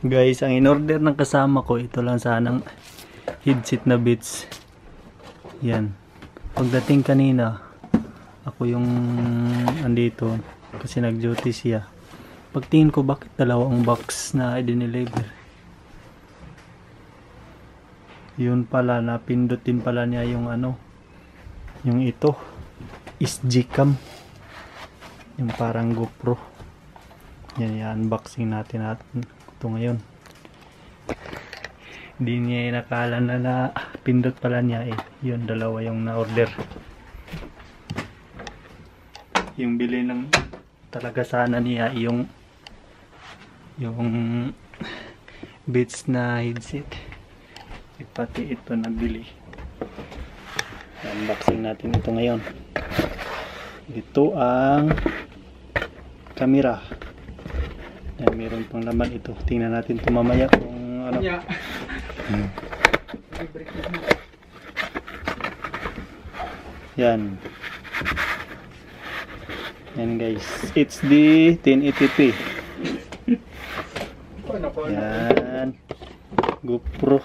Guys, ang in-order ng kasama ko, ito lang sanang headset na Beats. Yan. Pagdating kanina, ako yung andito kasi nag-duty siya. Pagtingin ko, bakit dalawang box na i-deliver? Yun pala, napindot din pala niya yung ano, yung ito, is Gcam. Yung parang GoPro. Yan, i-unboxing natin ito ngayon. Hindi niya nakala na pindot pala niya eh. Yun, dalawa yung na-order. Yung bili ng talaga sana niya yung Beats na headset. Pati ito nabili. Unboxing natin ito ngayon. Ito ang camera. Yan, meron pang laman ito. Tingnan natin ito mamaya kung ano. Yan. Yan guys. It's the 1080p. Yan. GoPro.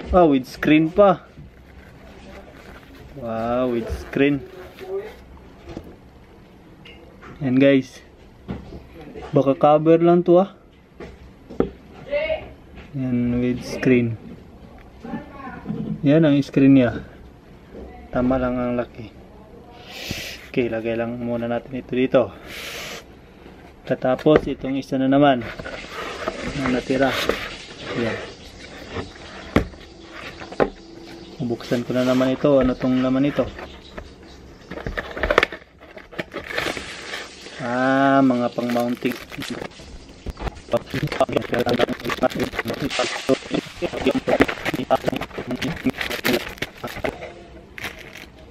With screen pa. Wow, with screen. Yan guys. Baka cover lang to ah. Yan, with screen. Yan ang screen niya. Tama lang ang laki. Okay, lagay lang muna natin ito dito. Tapos itong isa na naman na natira. Yan. Buksan ko na naman ito. Ano tong laman ito? Mga pang mounting.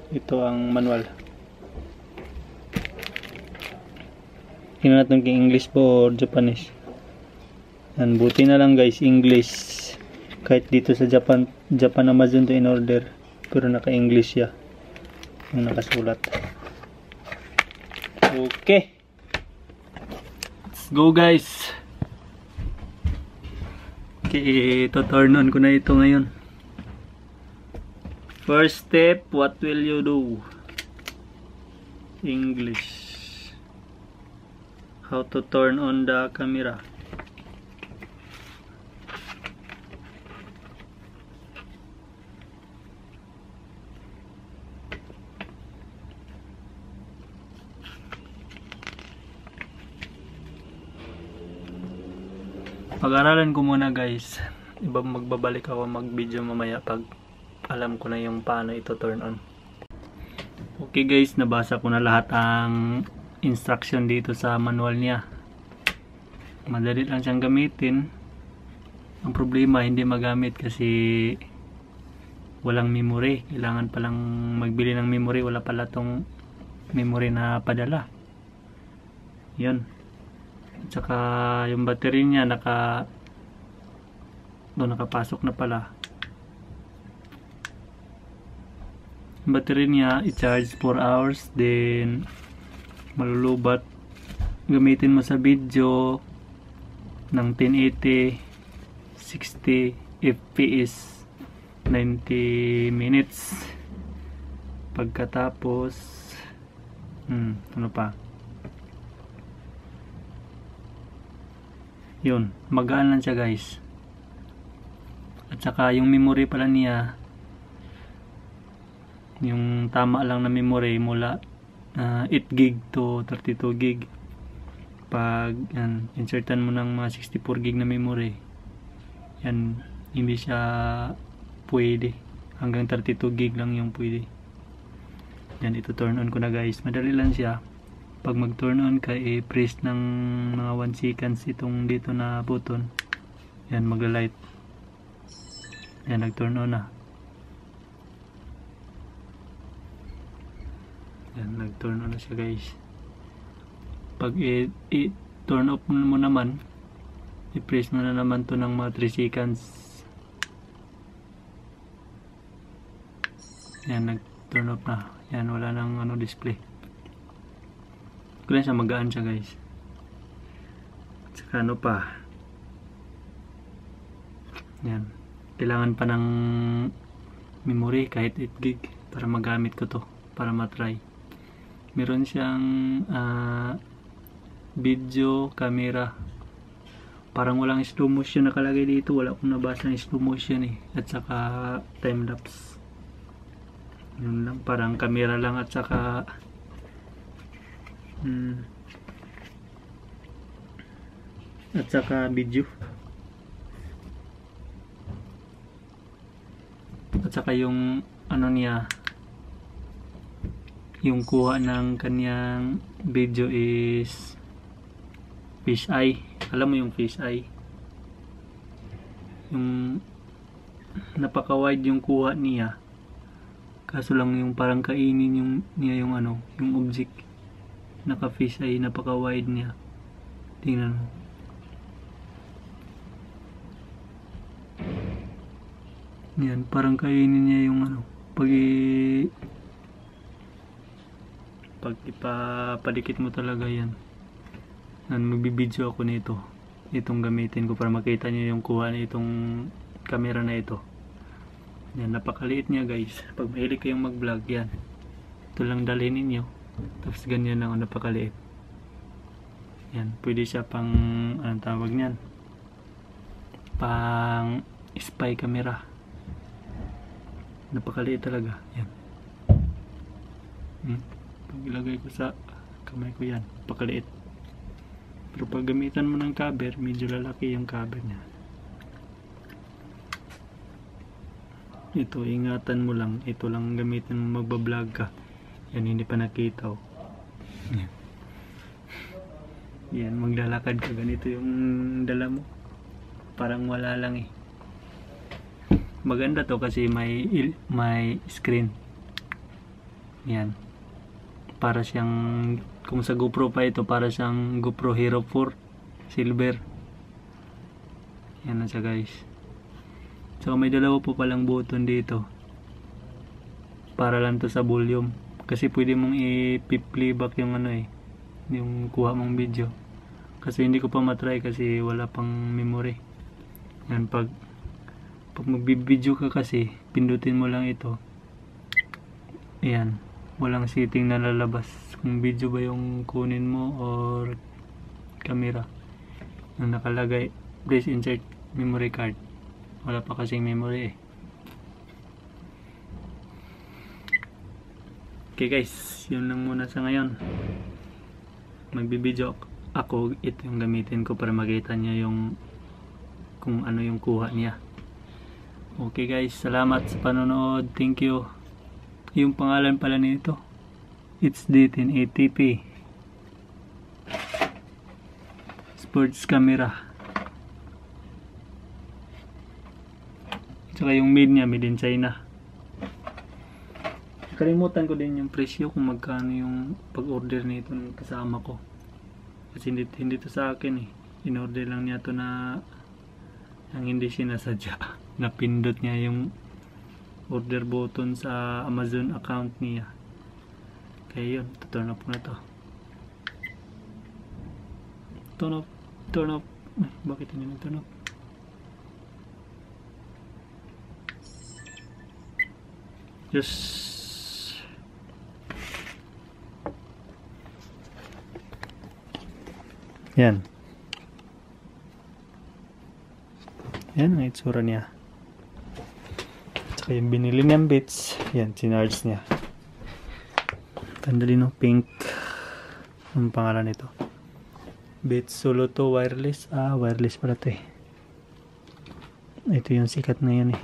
Ito ang manual. Tingnan natin kung English po or Japanese. Yan, buti na lang guys, English. Kahit dito sa Japan Amazon to in order, pero naka-English siya. Yung nakasulat. Okay. Let's go guys. Okay, turn on ko na ito ngayon. First step, what will you do? English. How to turn on the camera. Pag-aralan ko muna guys. Magbabalik ako mag-video mamaya pag alam ko na yung paano ito turn on. Okay guys, nabasa ko na lahat ang instruction dito sa manual niya. Madali lang siyang gamitin. Ang problema, hindi magamit kasi walang memory. Kailangan palang magbili ng memory. Wala pala tong memory na padala. Yun. At saka yung battery niya nakapasok na pala. Yung battery niya i-charge 4 hours, then malulubat. Gamitin mo sa video ng 1080 60 fps 90 minutes. Pagkatapos ano pa, yun, magaan lang siya guys. At saka yung memory pala niya, yung tama lang na memory mula 8 gig to 32 gig. Pag yan, insertan mo ng mga 64 gig na memory, yan, hindi siya pwede. Hanggang 32 gig lang yung pwede. Yan, ito turn on ko na guys. Madali lang siya. Pag mag turn on ka, press ng mga 1 seconds itong dito na button. Yan, magla-light. Yan, nag turn on na. Yan, nag turn on na siya guys. Pag i-turn off mo naman, i-press mo na naman to ng mga 3 seconds. Yan, nag-turn off na. Yan, wala nang display. Kaya siya, magaan siya guys. At saka ano pa, Yan. Kailangan pa ng memory kahit 8 gig para magamit ko to, para matry. Meron siyang video camera. Parang walang slow motion nakalagay dito. Wala akong nabasa ng slow motion eh. At saka time lapse. Yun lang. Parang camera lang at saka video. At saka yung ano niya, yung kuha ng kanyang video is fish eye. Alam mo yung fish eye, yung napaka wide yung kuha niya, kaso lang yung parang kainin yung niya yung ano, yung object. Naka fish eye, napaka wide niya. Tingnan mo. Yan, parang kainin niya yung ano, pag ipapadikit mo talaga yan. Magbibideo ako nito. Itong gamitin ko para makita niyo yung kuha na itong camera na ito. Yan, napakaliit niya guys. Pag mahilig kayong mag-vlog, yan. Ito lang dalhin ninyo. Tapos ganyan lang, napakaliit. Yan, pwede siya pang, anong tawag niyan? Pang spy camera. Napakaliit talaga. Yan. Pag ilagay ko sa kamay ko yan, napakaliit. Pero pag gamitan mo ng cover, medyo lalaki yung cover niya. Ito, ingatan mo lang. Ito lang gamitin mo magbablog ka. Yan, hindi pa nakita. Yan. Yan, maglalakad ka. Ganito yung dala mo. Parang wala lang eh. Maganda to kasi may screen. Yan. Para siyang, kung sa GoPro pa ito, para siyang GoPro Hero 4 Silver. Yan na siya guys. So may dalawa po palang button dito. Para lang to sa volume. Kasi pwede mong i-playback yung ano eh, yung kuha mong video. Kasi hindi ko pa matry kasi wala pang memory. Yan, pag magbibideo ka kasi, pindutin mo lang ito. Ayan. Walang setting na lalabas kung video ba yung kunin mo or camera. Yung nakalagay, please insert memory card. Wala pa kasing memory eh. Okay guys, yun lang muna sa ngayon. Magbibideo ako, ito yung gamitin ko para makita niya yung kung ano yung kuha niya. Okay guys, salamat sa panonood. Thank you. Yung pangalan pala nito, it's D10 ATP sports camera. Tsaka yung made niya, made in China. Kalimutan ko din yung presyo kung magkano yung pag-order nito ng kasama ko. Kasi hindi to sa akin eh. In-order lang niya to na hindi sinasadya. Napindot niya yung order button sa Amazon account niya. Kaya yun, turn off na to. Turn off. Ay, bakit hindi na turn off? Just yan. Yan ang itsura niya. Tsaka yung binili niyang bits, yan, sinarge niya. Ganda din no, pink ang pangalan nito. Beats Solo to wireless. Wireless pala to eh. Ito yung sikat na yan eh.